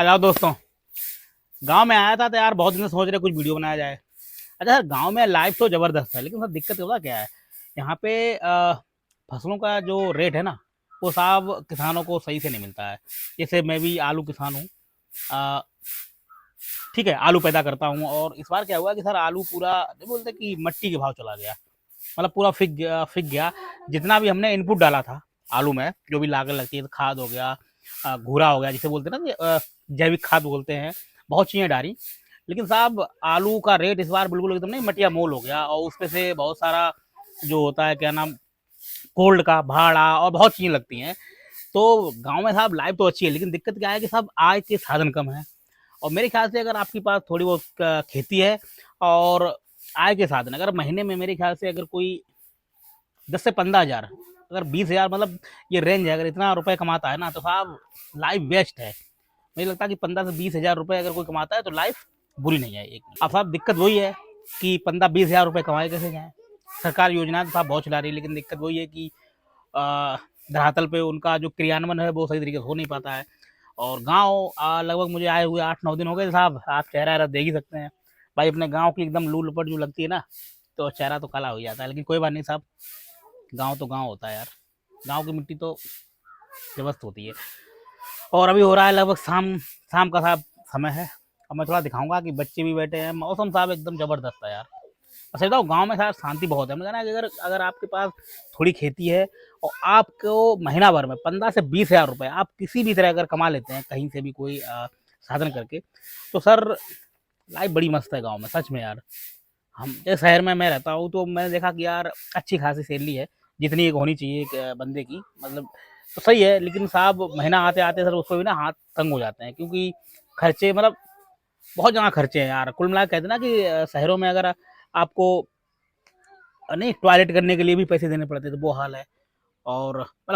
आ जाओ दोस्तों। गांव में आया था तो यार बहुत दिन से सोच रहे कुछ वीडियो बनाया जाए। अच्छा सर, गांव में लाइफ तो जबरदस्त है, लेकिन सर दिक्कत होता क्या है यहाँ पे फसलों का जो रेट है ना, वो साहब किसानों को सही से नहीं मिलता है। जैसे मैं भी आलू किसान हूँ। अ, ठीक है, आलू पैदा करता हूँ, और इस बार क्या हुआ कि सर आलू पूरा नहीं बोलते कि मट्टी के भाव चला गया। मतलब पूरा फिक गया। जितना भी हमने इनपुट डाला था आलू में, जो भी लागत लगती है, तो खाद हो गया, घूरा हो गया जिसे बोलते हैं ना कि, जैविक खाद बोलते हैं, बहुत चीज़ें डाली। लेकिन साहब आलू का रेट इस बार बिल्कुल एकदम नहीं मटिया मोल हो गया, और उसपे से बहुत सारा जो होता है क्या नाम, कोल्ड का भाड़ा और बहुत चीज़ें लगती हैं। तो गांव में साहब लाइफ तो अच्छी है, लेकिन दिक्कत क्या है कि साहब आय के साधन कम है। और मेरे ख्याल से अगर आपके पास थोड़ी बहुत खेती है और आय के साधन, अगर महीने में मेरे ख्याल से अगर कोई 10 से 15 हज़ार, अगर 20 हज़ार, मतलब ये रेंज है, अगर इतना रुपए कमाता है ना तो साहब लाइफ बेस्ट है। मुझे लगता है कि 15 से 20 हज़ार रुपए अगर कोई कमाता है तो लाइफ बुरी नहीं है एक। अब साहब दिक्कत वही है कि 15-20 हज़ार रुपए कमाए कैसे जाए। सरकार योजना तो साहब बहुत चला रही है, लेकिन दिक्कत वही है कि धरातल पे उनका जो क्रियान्वयन है वो सही तरीके से हो नहीं पाता है। और गांव लगभग मुझे आए हुए 8-9 दिन हो गए साहब, आप चेहरा वेहरा देख ही सकते हैं। भाई अपने गांव की एकदम लू लपट जो लगती है ना, तो चेहरा तो काला हो जाता है। लेकिन कोई बात नहीं साहब, गांव तो गांव होता है यार। गांव की मिट्टी तो जबरदस्त होती है। और अभी हो रहा है लगभग शाम शाम का साहब समय है। अब मैं थोड़ा दिखाऊंगा कि बच्चे भी बैठे हैं, मौसम साहब एकदम जबरदस्त है यार। अच्छा बताओ, गांव में साहब शांति बहुत है। मैं कहना कि अगर अगर आपके पास थोड़ी खेती है और आपको महीना भर में 15 से 20 हज़ार रुपए आप किसी भी तरह अगर कमा लेते हैं कहीं से भी कोई साधन करके, तो सर लाइफ बड़ी मस्त है गांव में, सच में यार। हम जैसे शहर में मैं रहता हूँ तो मैंने देखा कि यार अच्छी खासी सैलरी है, जितनी एक होनी चाहिए एक बंदे की, मतलब तो सही है। लेकिन साहब महीना आते आते सर उसको भी ना हाथ तंग हो जाते हैं, क्योंकि खर्चे मतलब बहुत ज़्यादा खर्चे हैं यार। कुल मिला के कहते हैं ना कि शहरों में अगर आपको नहीं टॉयलेट करने के लिए भी पैसे देने पड़ते हैं, तो वो हाल है। और मतलब